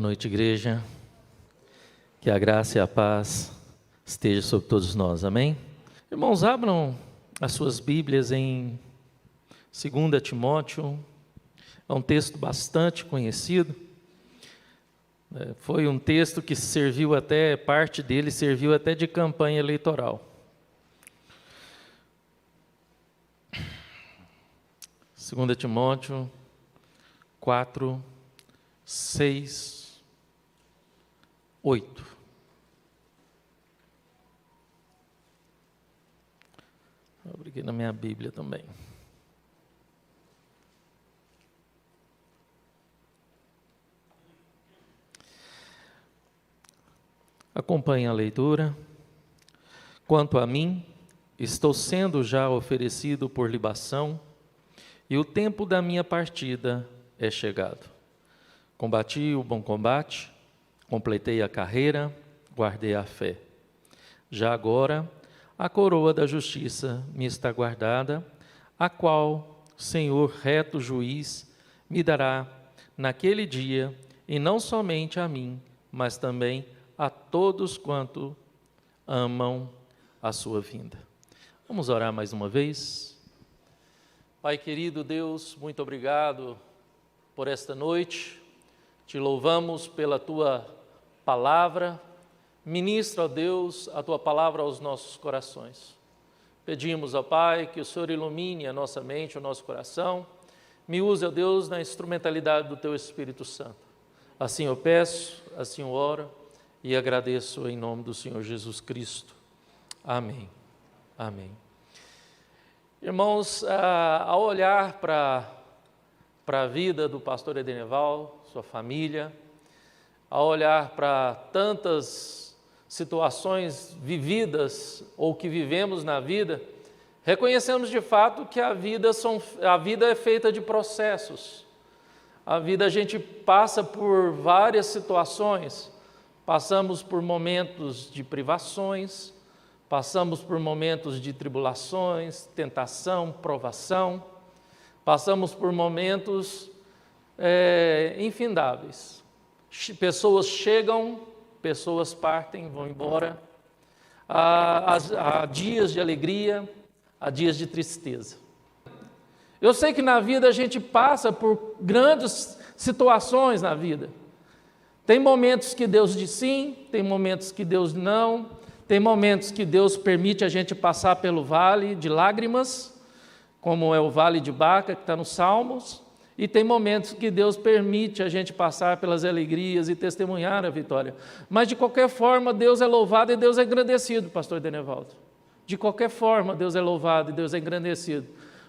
noite, igreja. Que a graça e a paz esteja sobre todos nós, amém? Irmãos, abram as suas Bíblias em 2 Timóteo, é um texto bastante conhecido. Foi um texto que serviu até, parte dele serviu até de campanha eleitoral. 2 Timóteo 4, 6, 8. Abri aqui na minha Bíblia também. Acompanhe a leitura. Quanto a mim, estou sendo já oferecido por libação, e o tempo da minha partida é chegado. Combati o bom combate, completei a carreira, guardei a fé. Já agora, a coroa da justiça me está guardada, a qual o Senhor reto juiz me dará naquele dia, e não somente a mim, mas também a todos quanto amam a sua vinda. Vamos orar mais uma vez. Pai querido Deus, muito obrigado por esta noite. Te louvamos pela Tua palavra. Ministra, ó Deus, a Tua palavra aos nossos corações. Pedimos, ó Pai, que o Senhor ilumine a nossa mente, o nosso coração. Me use, ó Deus, na instrumentalidade do Teu Espírito Santo. Assim eu peço, assim eu oro e agradeço em nome do Senhor Jesus Cristo. Amém. Amém. Irmãos, ao olhar para a vida do pastor Edeneval, sua família, ao olhar para tantas situações vividas ou que vivemos na vida, reconhecemos de fato que a vida é feita de processos. A vida a gente passa por várias situações, passamos por momentos de privações, passamos por momentos de tribulações, tentação, provação, passamos por momentos infindáveis. Pessoas chegam, pessoas partem, vão embora. Há dias de alegria, há dias de tristeza. Eu sei que na vida a gente passa por grandes situações na vida. Tem momentos que Deus diz sim, tem momentos que Deus não. Tem momentos que Deus permite a gente passar pelo vale de lágrimas, como é o vale de Baca, que está nos Salmos, e tem momentos que Deus permite a gente passar pelas alegrias e testemunhar a vitória. Mas, de qualquer forma, Deus é louvado e Deus é engrandecido, pastor Edenevaldo. De qualquer forma, Deus é louvado e Deus é engrandecido,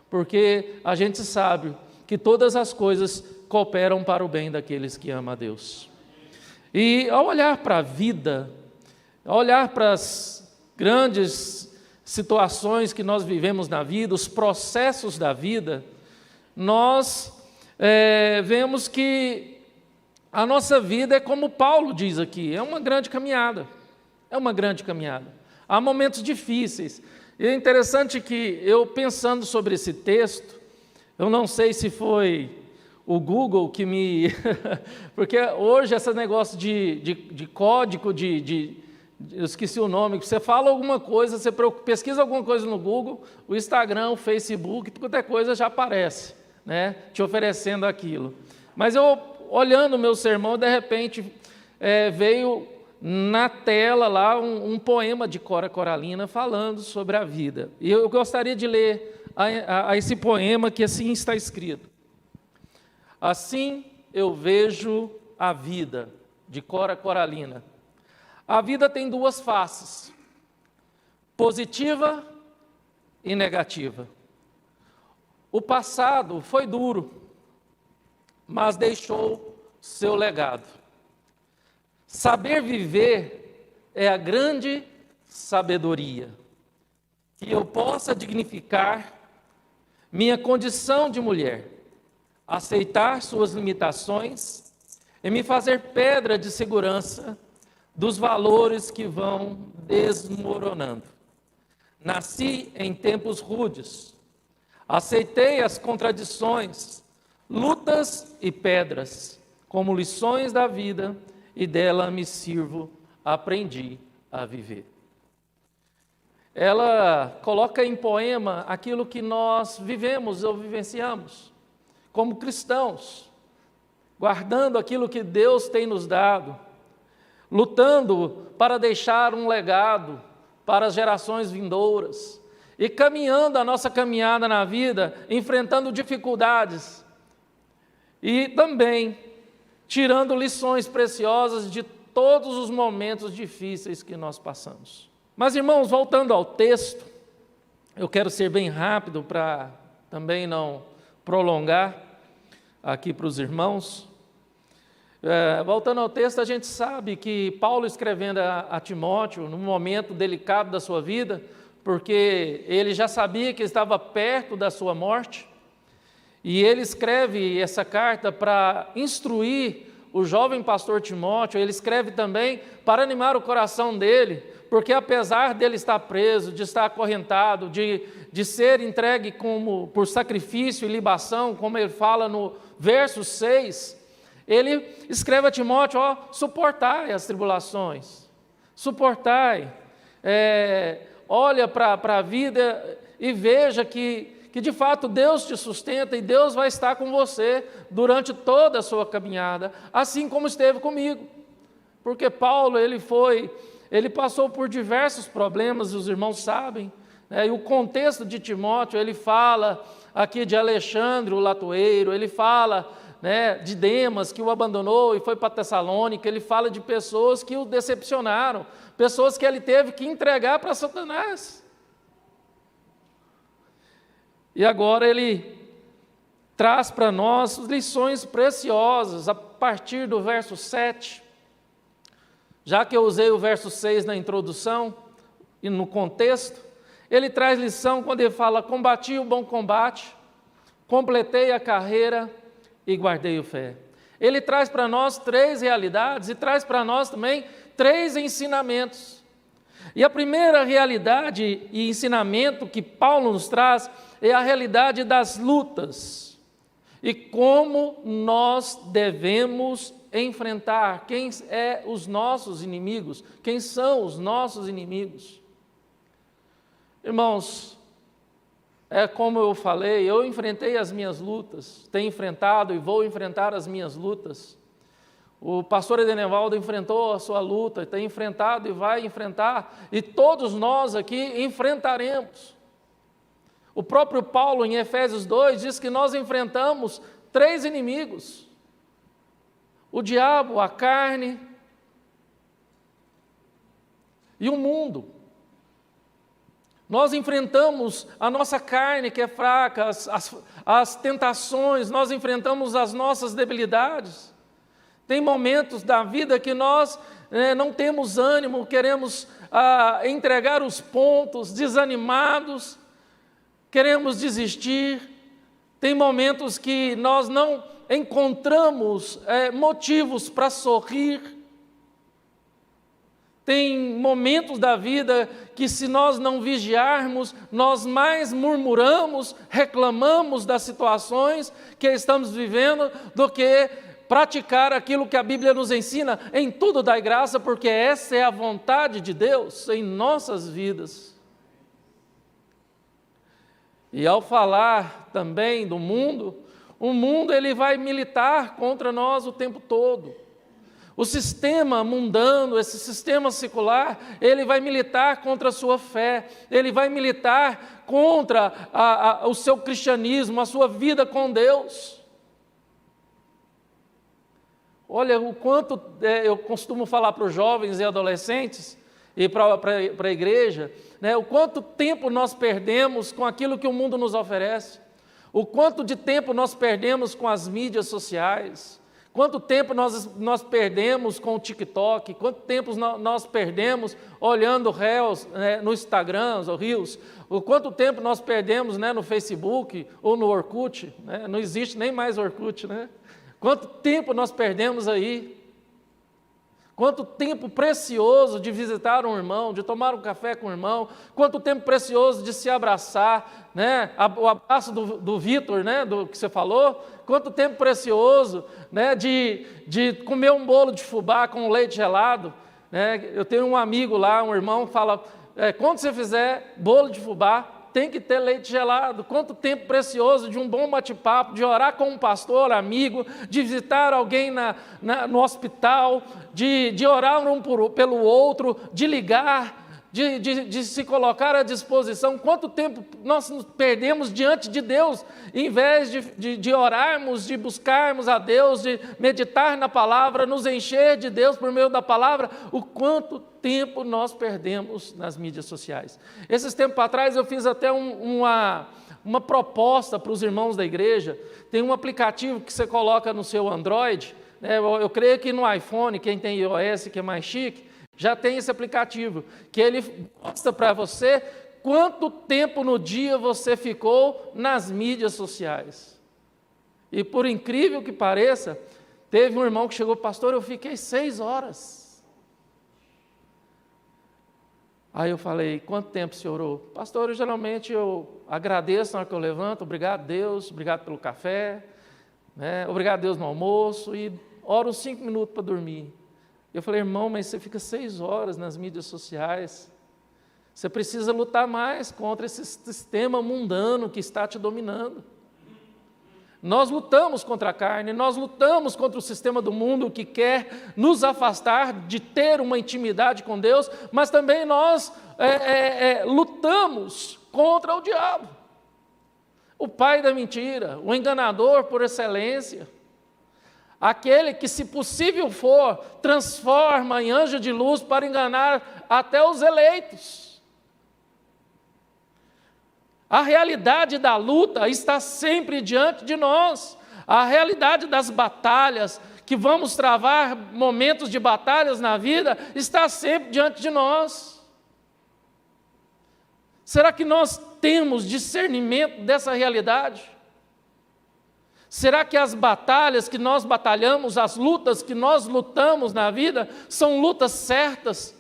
porque a gente sabe que todas as coisas cooperam para o bem daqueles que amam a Deus. E, ao olhar para a vida, ao olhar para as grandes situações que nós vivemos na vida, os processos da vida, nós vemos que a nossa vida é como Paulo diz aqui, é uma grande caminhada, Há momentos difíceis. E é interessante que eu, pensando sobre esse texto, eu não sei se foi o Google que me... porque hoje esse negócio de código, eu esqueci o nome, você fala alguma coisa, você pesquisa alguma coisa no Google, o Instagram, o Facebook, qualquer coisa já aparece, né, te oferecendo aquilo. Mas eu, olhando o meu sermão, de repente veio na tela lá um poema de Cora Coralina falando sobre a vida. E eu gostaria de ler a esse poema que assim está escrito. Assim eu vejo a vida, de Cora Coralina. A vida tem duas faces, positiva e negativa. O passado foi duro, mas deixou seu legado. Saber viver é a grande sabedoria. Que eu possa dignificar minha condição de mulher, aceitar suas limitações e me fazer pedra de segurança dos valores que vão desmoronando. Nasci em tempos rudes, aceitei as contradições, lutas e pedras, como lições da vida, e dela me sirvo, aprendi a viver. Ela coloca em poema aquilo que nós vivemos ou vivenciamos como cristãos, guardando aquilo que Deus tem nos dado, lutando para deixar um legado para as gerações vindouras e caminhando a nossa caminhada na vida, enfrentando dificuldades e também tirando lições preciosas de todos os momentos difíceis que nós passamos. Mas, irmãos, voltando ao texto, eu quero ser bem rápido para também não prolongar aqui para os irmãos. Voltando ao texto, a gente sabe que Paulo escrevendo a Timóteo, num momento delicado da sua vida, porque ele já sabia que estava perto da sua morte, e ele escreve essa carta para instruir o jovem pastor Timóteo, ele escreve também para animar o coração dele, porque apesar dele estar preso, de estar acorrentado, de ser entregue por sacrifício e libação, como ele fala no verso 6, ele escreve a Timóteo, suportai as tribulações, suportai, olha para a vida e veja que de fato Deus te sustenta e Deus vai estar com você durante toda a sua caminhada, assim como esteve comigo, porque Paulo, ele passou por diversos problemas, os irmãos sabem, e o contexto de Timóteo, ele fala aqui de Alexandre, o latoeiro, ele fala de Demas, que o abandonou e foi para Tessalônica, ele fala de pessoas que o decepcionaram, pessoas que ele teve que entregar para Satanás. E agora ele traz para nós lições preciosas, a partir do verso 7, já que eu usei o verso 6 na introdução e no contexto, ele traz lição quando ele fala: combati o bom combate, completei a carreira e guardei a fé. Ele traz para nós 3 realidades e traz para nós também 3 ensinamentos. E a primeira realidade e ensinamento que Paulo nos traz é a realidade das lutas e como nós devemos enfrentar quem são os nossos inimigos. Irmãos, como eu falei, eu enfrentei as minhas lutas, tenho enfrentado e vou enfrentar as minhas lutas. O pastor Edenevaldo enfrentou a sua luta, tem enfrentado e vai enfrentar, e todos nós aqui enfrentaremos. O próprio Paulo, em Efésios 2, diz que nós enfrentamos 3 inimigos: o diabo, a carne e o mundo. Nós enfrentamos a nossa carne, que é fraca, as tentações, nós enfrentamos as nossas debilidades. Tem momentos da vida que nós não temos ânimo, queremos entregar os pontos, desanimados, queremos desistir. Tem momentos que nós não encontramos motivos para sorrir. Tem momentos da vida que, se nós não vigiarmos, nós mais murmuramos, reclamamos das situações que estamos vivendo do que praticar aquilo que a Bíblia nos ensina: em tudo dai graça, porque essa é a vontade de Deus em nossas vidas. E ao falar também do mundo, o mundo ele vai militar contra nós o tempo todo. O sistema mundano, esse sistema secular, ele vai militar contra a sua fé, ele vai militar contra o seu cristianismo, a sua vida com Deus. Olha o quanto eu costumo falar para os jovens e adolescentes e para a igreja, o quanto tempo nós perdemos com aquilo que o mundo nos oferece, o quanto de tempo nós perdemos com as mídias sociais, quanto tempo nós perdemos com o TikTok, quanto tempo nós perdemos olhando Reels no Instagram, ou Reels, o quanto tempo nós perdemos no Facebook ou no Orkut, não existe nem mais Orkut, Quanto tempo nós perdemos aí? Quanto tempo precioso de visitar um irmão, de tomar um café com um irmão, quanto tempo precioso de se abraçar, né? O abraço do Vitor, né? Do que você falou, quanto tempo precioso, né? De comer um bolo de fubá com leite gelado, né? Eu tenho um amigo lá, um irmão, que fala, quando você fizer bolo de fubá, tem que ter leite gelado. Quanto tempo precioso de um bom bate-papo, de orar com um pastor, amigo, de visitar alguém no hospital, de orar um pelo outro, de ligar, de se colocar à disposição. Quanto tempo nós nos perdemos diante de Deus, em vez de orarmos, de buscarmos a Deus, de meditar na palavra, nos encher de Deus por meio da palavra, o quanto tempo nós perdemos nas mídias sociais. Esses tempos atrás eu fiz até uma proposta para os irmãos da igreja. Tem um aplicativo que você coloca no seu Android, né? Eu creio que no iPhone, quem tem iOS, que é mais chique, já tem esse aplicativo, que ele mostra para você quanto tempo no dia você ficou nas mídias sociais. E por incrível que pareça, teve um irmão que chegou, pastor, eu fiquei 6 horas. Aí eu falei, quanto tempo você orou? Pastor, geralmente eu agradeço na hora que eu levanto, obrigado Deus, obrigado pelo café, né? Obrigado Deus no almoço, e oro 5 minutos para dormir. Eu falei, irmão, mas você fica 6 horas nas mídias sociais, você precisa lutar mais contra esse sistema mundano que está te dominando. Nós lutamos contra a carne, nós lutamos contra o sistema do mundo que quer nos afastar de ter uma intimidade com Deus, mas também nós lutamos contra o diabo, o pai da mentira, o enganador por excelência, aquele que, se possível for, transforma em anjo de luz para enganar até os eleitos. A realidade da luta está sempre diante de nós. A realidade das batalhas, que vamos travar momentos de batalhas na vida, está sempre diante de nós. Será que nós temos discernimento dessa realidade? Será que as batalhas que nós batalhamos, as lutas que nós lutamos na vida, são lutas certas?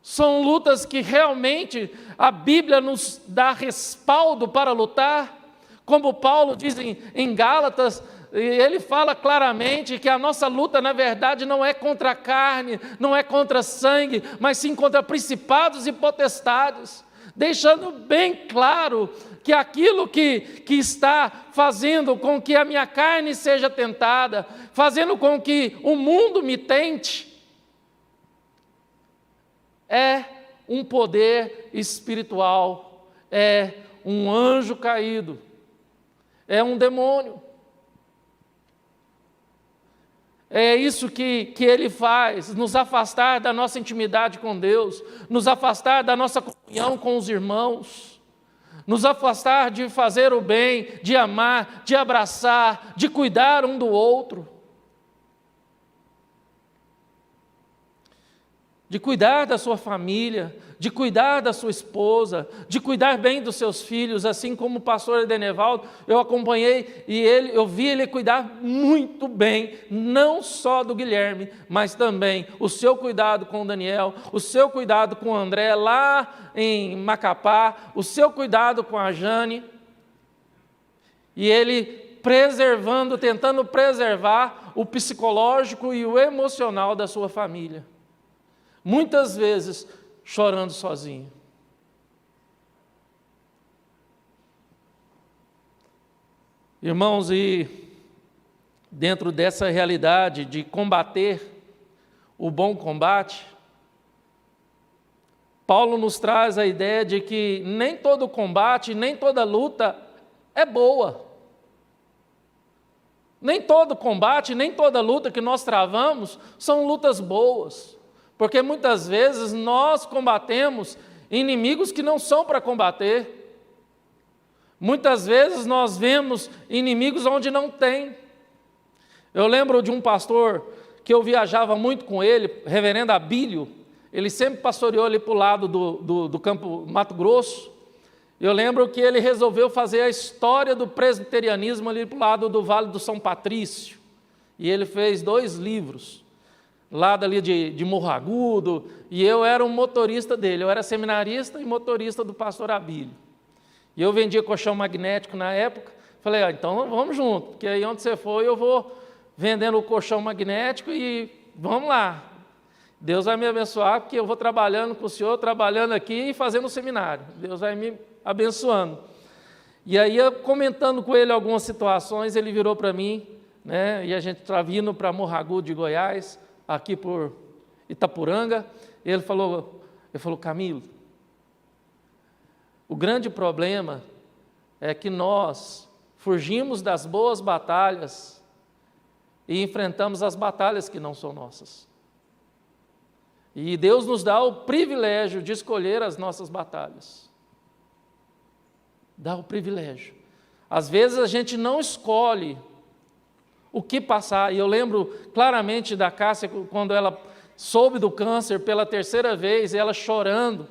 São lutas que realmente a Bíblia nos dá respaldo para lutar? Como Paulo diz em Gálatas, ele fala claramente que a nossa luta, na verdade, não é contra a carne, não é contra sangue, mas sim contra principados e potestades, deixando bem claro que aquilo que está fazendo com que a minha carne seja tentada, fazendo com que o mundo me tente, é um poder espiritual, é um anjo caído, é um demônio. É isso que ele faz, nos afastar da nossa intimidade com Deus, nos afastar da nossa comunhão com os irmãos, nos afastar de fazer o bem, de amar, de abraçar, de cuidar um do outro, de cuidar da sua família, de cuidar da sua esposa, de cuidar bem dos seus filhos, assim como o pastor Edenevaldo, eu acompanhei e eu vi ele cuidar muito bem, não só do Guilherme, mas também o seu cuidado com o Daniel, o seu cuidado com o André lá em Macapá, o seu cuidado com a Jane, e ele tentando preservar o psicológico e o emocional da sua família. Muitas vezes chorando sozinho. Irmãos, e dentro dessa realidade de combater o bom combate, Paulo nos traz a ideia de que nem todo combate, nem toda luta é boa. Nem todo combate, nem toda luta que nós travamos são lutas boas. Porque muitas vezes nós combatemos inimigos que não são para combater. Muitas vezes nós vemos inimigos onde não tem. Eu lembro de um pastor que eu viajava muito com ele, reverendo Abílio. Ele sempre pastoreou ali para o lado do campo Mato Grosso. Eu lembro que ele resolveu fazer a história do presbiterianismo ali para o lado do Vale do São Patrício. E ele fez 2 livros. lá dali de Morro Agudo, e eu era um motorista dele, eu era seminarista e motorista do pastor Abílio. E eu vendia colchão magnético na época, falei, então vamos junto, porque aí onde você for eu vou vendendo o colchão magnético e vamos lá. Deus vai me abençoar, porque eu vou trabalhando com o senhor, trabalhando aqui e fazendo o seminário. Deus vai me abençoando. E aí, eu, comentando com ele algumas situações, ele virou para mim, né, e a gente estava vindo para Morro Agudo de Goiás, aqui por Itapuranga, ele falou, Camilo, o grande problema é que nós fugimos das boas batalhas e enfrentamos as batalhas que não são nossas. E Deus nos dá o privilégio de escolher as nossas batalhas. Dá o privilégio. Às vezes a gente não escolhe o que passar. E eu lembro claramente da Cássia, quando ela soube do câncer pela terceira vez, ela chorando.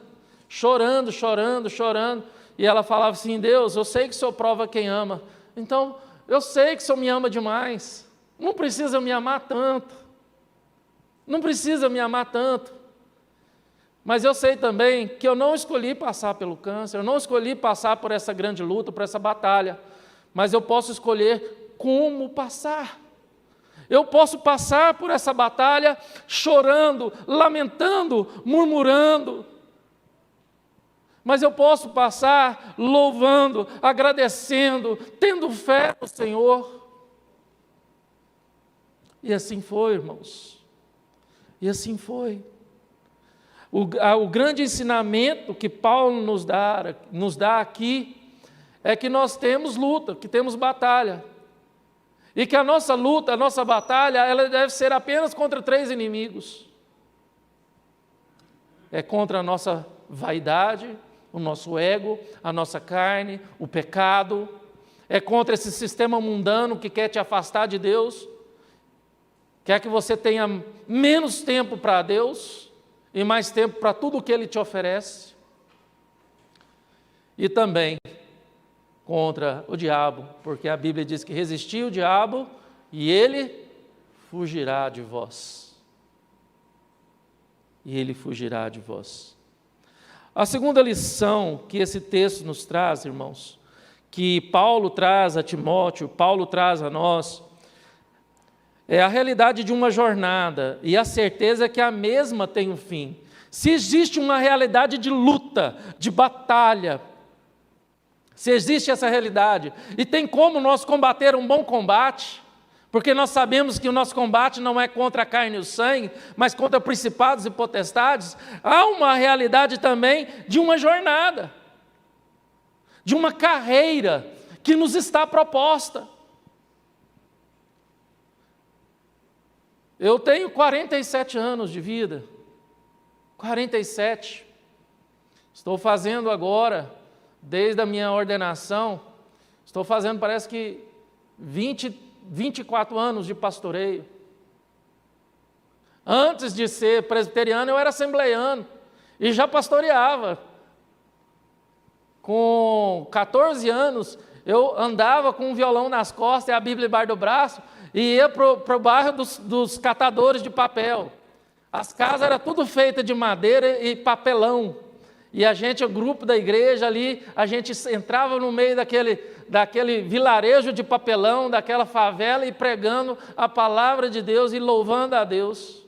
E ela falava assim, Deus, eu sei que o Senhor prova quem ama. Então, eu sei que o Senhor me ama demais. Não precisa me amar tanto. Não precisa me amar tanto. Mas eu sei também que eu não escolhi passar pelo câncer, eu não escolhi passar por essa grande luta, por essa batalha, mas eu posso escolher como passar. Eu posso passar por essa batalha chorando, lamentando, murmurando, mas eu posso passar louvando, agradecendo, tendo fé no Senhor. E assim foi, irmãos. E assim foi. O grande ensinamento que Paulo nos dá aqui é que nós temos luta, que temos batalha. E que a nossa luta, a nossa batalha, ela deve ser apenas contra 3 inimigos. É contra a nossa vaidade, o nosso ego, a nossa carne, o pecado. É contra esse sistema mundano que quer te afastar de Deus. Quer que você tenha menos tempo para Deus e mais tempo para tudo o que Ele te oferece. E também contra o diabo, porque a Bíblia diz que resistir o diabo e ele fugirá de vós. E ele fugirá de vós. A segunda lição que esse texto nos traz, irmãos, que Paulo traz a Timóteo, Paulo traz a nós, é a realidade de uma jornada e a certeza que a mesma tem um fim. Se existe uma realidade de luta, de batalha, se existe essa realidade, e tem como nós combater um bom combate, porque nós sabemos que o nosso combate não é contra a carne e o sangue, mas contra principados e potestades, há uma realidade também de uma jornada, de uma carreira que nos está proposta. Eu tenho 47 anos de vida, 47, estou fazendo agora, desde a minha ordenação, estou fazendo parece que 24 anos de pastoreio. Antes de ser presbiteriano eu era assembleiano e já pastoreava. Com 14 anos eu andava com um violão nas costas e a Bíblia embaixo do braço, e ia para o bairro dos catadores de papel. As casas eram tudo feitas de madeira e papelão. E a gente, o grupo da igreja ali, a gente entrava no meio daquele vilarejo de papelão, daquela favela, e pregando a palavra de Deus e louvando a Deus.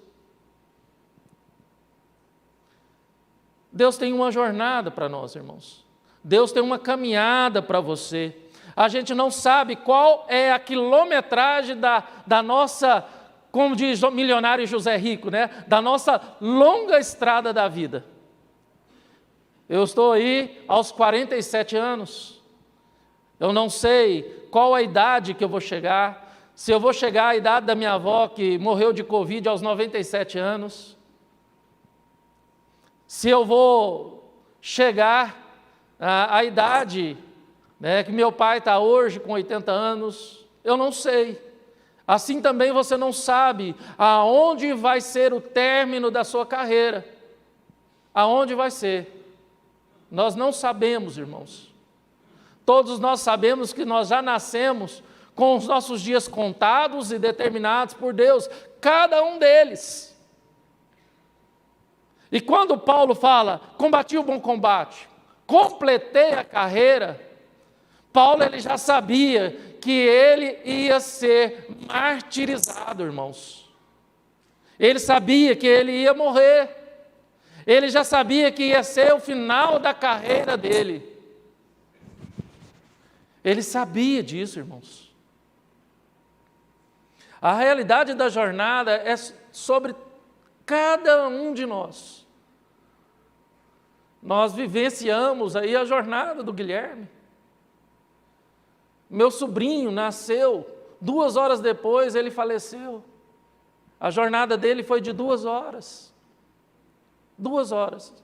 Deus tem uma jornada para nós, irmãos. Deus tem uma caminhada para você. A gente não sabe qual é a quilometragem da nossa, como diz o milionário José Rico, né? Da nossa longa estrada da vida. Eu estou aí aos 47 anos. Eu não sei qual a idade que eu vou chegar. Se eu vou chegar à idade da minha avó, que morreu de Covid aos 97 anos. Se eu vou chegar à idade, né, que meu pai está hoje com 80 anos, eu não sei. Assim também você não sabe aonde vai ser o término da sua carreira. Aonde vai ser? Nós não sabemos, irmãos. Todos nós sabemos que nós já nascemos com os nossos dias contados e determinados por Deus, cada um deles. E quando Paulo fala, combati o bom combate, completei a carreira, Paulo ele já sabia que ele ia ser martirizado, irmãos. Ele sabia que ele ia morrer. Ele já sabia que ia ser o final da carreira dele. Ele sabia disso, irmãos. A realidade da jornada é sobre cada um de nós. Nós vivenciamos aí a jornada do Guilherme. Meu sobrinho nasceu, 2 horas depois ele faleceu. A jornada dele foi de 2 horas. 2 horas.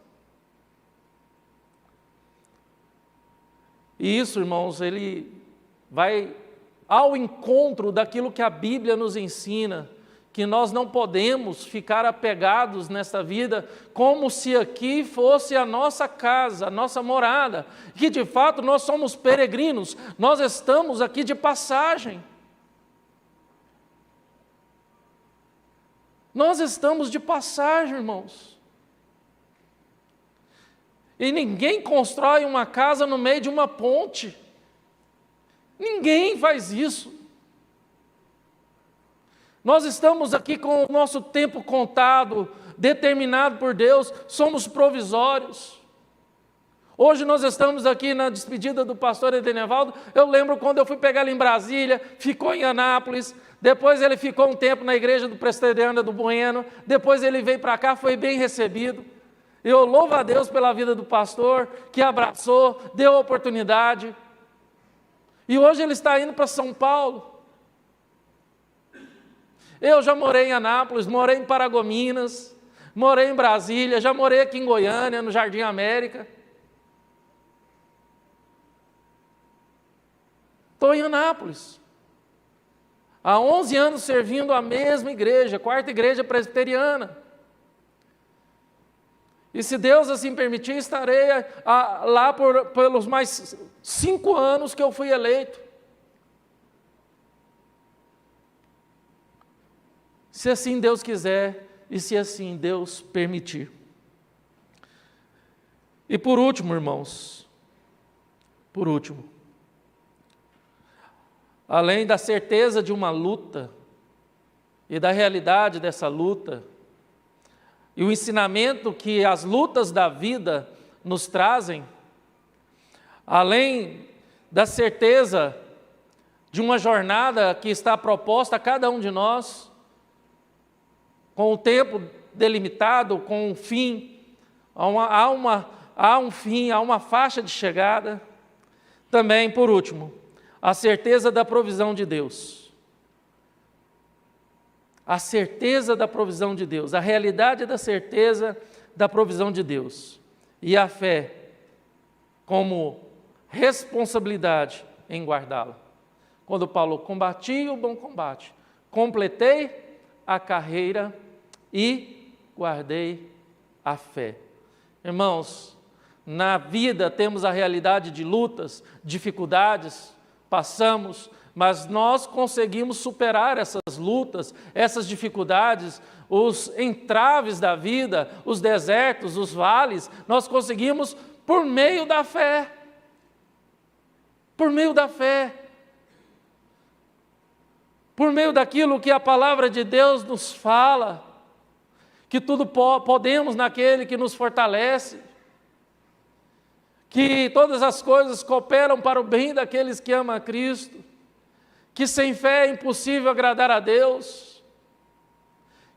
E isso, irmãos, ele vai ao encontro daquilo que a Bíblia nos ensina, que nós não podemos ficar apegados nesta vida como se aqui fosse a nossa casa, a nossa morada, que de fato nós somos peregrinos, nós estamos aqui de passagem. Nós estamos de passagem, irmãos. E ninguém constrói uma casa no meio de uma ponte. Ninguém faz isso. Nós estamos aqui com o nosso tempo contado, determinado por Deus, somos provisórios. Hoje nós estamos aqui na despedida do pastor Edenevaldo. Eu lembro quando eu fui pegar ele em Brasília, ficou em Anápolis, depois ele ficou um tempo na igreja do Presbiteriana do Bueno, depois ele veio para cá, foi bem recebido. Eu louvo a Deus pela vida do pastor, que abraçou, deu a oportunidade. E hoje ele está indo para São Paulo. Eu já morei em Anápolis, morei em Paragominas, morei em Brasília, já morei aqui em Goiânia, no Jardim América. Estou em Anápolis. Há 11 anos servindo a mesma igreja, 4ª igreja presbiteriana. E se Deus assim permitir, estarei lá pelos mais 5 anos que eu fui eleito. Se assim Deus quiser e se assim Deus permitir. E por último, irmãos, além da certeza de uma luta e da realidade dessa luta, e o ensinamento que as lutas da vida nos trazem, além da certeza de uma jornada que está proposta a cada um de nós, com o tempo delimitado, com um fim, há um fim, há uma faixa de chegada. Também, por último, a certeza da provisão de Deus. A certeza da provisão de Deus, a realidade da certeza da provisão de Deus. E a fé como responsabilidade em guardá-la. Quando Paulo combati o bom combate, completei a carreira e guardei a fé. Irmãos, na vida temos a realidade de lutas, dificuldades, passamos, mas nós conseguimos superar essas lutas, essas dificuldades, os entraves da vida, os desertos, os vales, nós conseguimos por meio da fé. Por meio da fé. Por meio daquilo que a palavra de Deus nos fala, que tudo podemos naquele que nos fortalece, que todas as coisas cooperam para o bem daqueles que amam a Cristo, que sem fé é impossível agradar a Deus,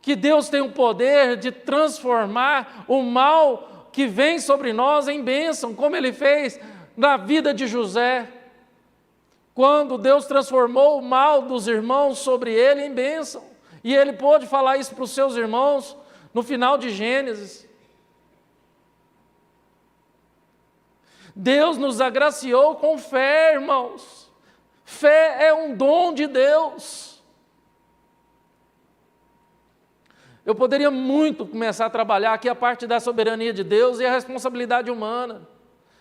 que Deus tem o poder de transformar o mal que vem sobre nós em bênção, como Ele fez na vida de José, quando Deus transformou o mal dos irmãos sobre ele em bênção, e ele pôde falar isso para os seus irmãos no final de Gênesis. Deus nos agraciou com fé, irmãos. Fé é um dom de Deus. Eu poderia muito começar a trabalhar aqui a parte da soberania de Deus e a responsabilidade humana,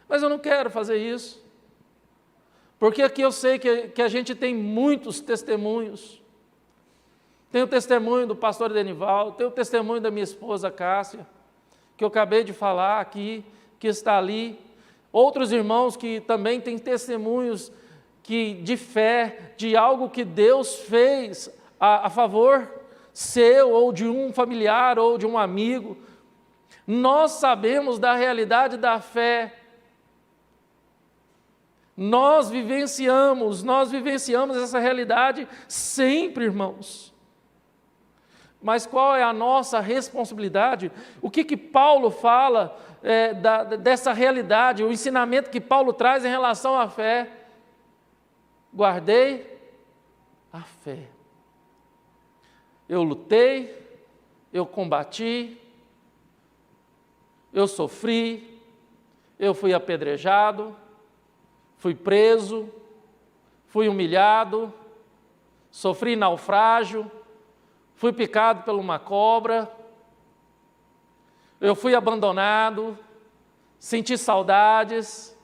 mas eu não quero fazer isso, porque aqui eu sei que a gente tem muitos testemunhos. Tem o testemunho do pastor Denival, tem o testemunho da minha esposa Cássia, que eu acabei de falar aqui, que está ali. Outros irmãos que também têm testemunhos de fé, de algo que Deus fez a favor seu, ou de um familiar, ou de um amigo. Nós sabemos da realidade da fé. Nós vivenciamos essa realidade sempre, irmãos. Mas qual é a nossa responsabilidade? O que Paulo fala dessa realidade, o ensinamento que Paulo traz em relação à fé? Guardei a fé. Eu lutei, eu combati, eu sofri, eu fui apedrejado, fui preso, fui humilhado, sofri naufrágio, fui picado por uma cobra, eu fui abandonado, senti saudades,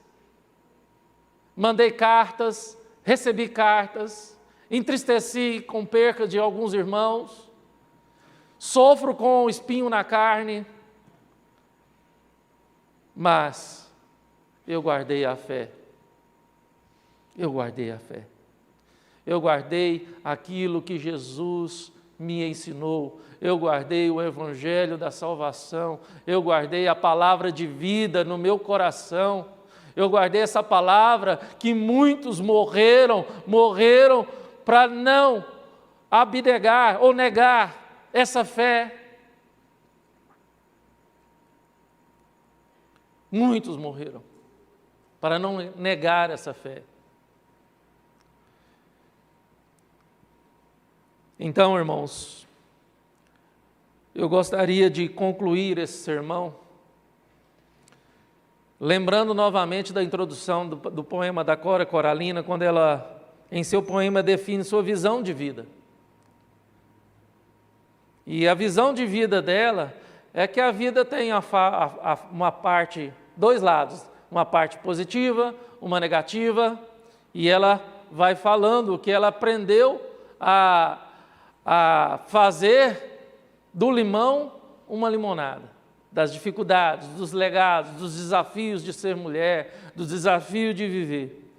mandei cartas, recebi cartas, entristeci com perca de alguns irmãos, sofro com espinho na carne, mas eu guardei a fé. Eu guardei a fé. Eu guardei aquilo que Jesus me ensinou. Eu guardei o Evangelho da salvação. Eu guardei a palavra de vida no meu coração. Eu guardei essa palavra que muitos morreram para não abnegar ou negar essa fé. Muitos morreram para não negar essa fé. Então, irmãos, eu gostaria de concluir esse sermão lembrando novamente da introdução do poema da Cora Coralina, quando ela, em seu poema, define sua visão de vida. E a visão de vida dela é que a vida tem uma parte, dois lados, uma parte positiva, uma negativa, e ela vai falando que ela aprendeu a fazer do limão uma limonada, das dificuldades, dos legados, dos desafios de ser mulher, dos desafios de viver.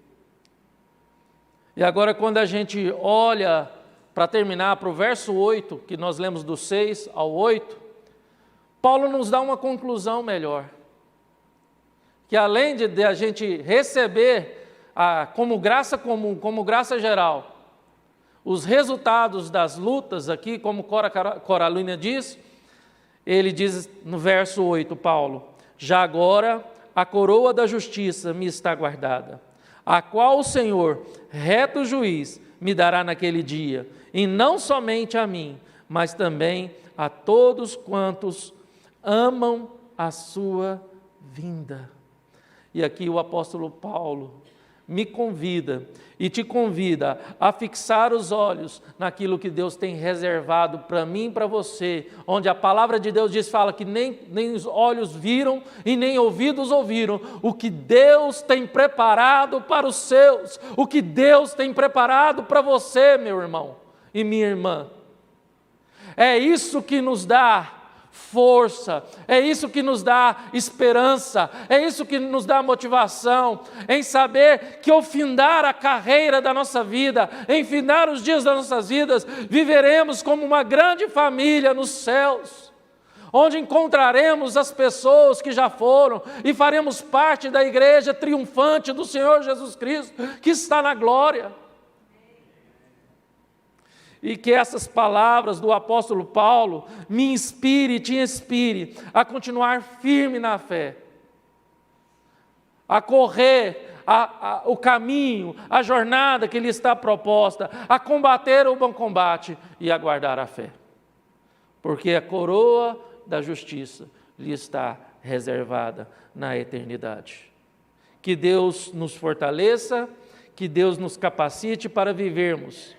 E agora, quando a gente olha, para terminar, para o verso 8, que nós lemos do 6 ao 8, Paulo nos dá uma conclusão melhor. Que além de a gente receber como graça comum, como graça geral, os resultados das lutas aqui, como Cora Coralina diz, ele diz no verso 8, Paulo: já agora a coroa da justiça me está guardada, a qual o Senhor, reto juiz, me dará naquele dia, e não somente a mim, mas também a todos quantos amam a sua vinda. E aqui o apóstolo Paulo me convida e te convida a fixar os olhos naquilo que Deus tem reservado para mim e para você, onde a palavra de Deus fala que nem os olhos viram e nem ouvidos ouviram o que Deus tem preparado para os seus, o que Deus tem preparado para você, meu irmão e minha irmã. É isso que nos dá força, é isso que nos dá esperança, é isso que nos dá motivação, em saber que ao findar a carreira da nossa vida, em findar os dias das nossas vidas, viveremos como uma grande família nos céus, onde encontraremos as pessoas que já foram e faremos parte da igreja triunfante do Senhor Jesus Cristo, que está na glória. E que essas palavras do apóstolo Paulo me inspire e te inspire a continuar firme na fé, a correr o caminho, a jornada que lhe está proposta, a combater o bom combate e a guardar a fé. Porque a coroa da justiça lhe está reservada na eternidade. Que Deus nos fortaleça, que Deus nos capacite para vivermos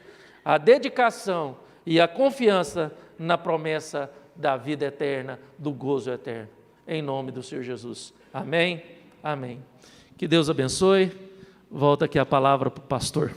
a dedicação e a confiança na promessa da vida eterna, do gozo eterno. Em nome do Senhor Jesus. Amém? Amém. Que Deus abençoe. Volta aqui a palavra para o pastor.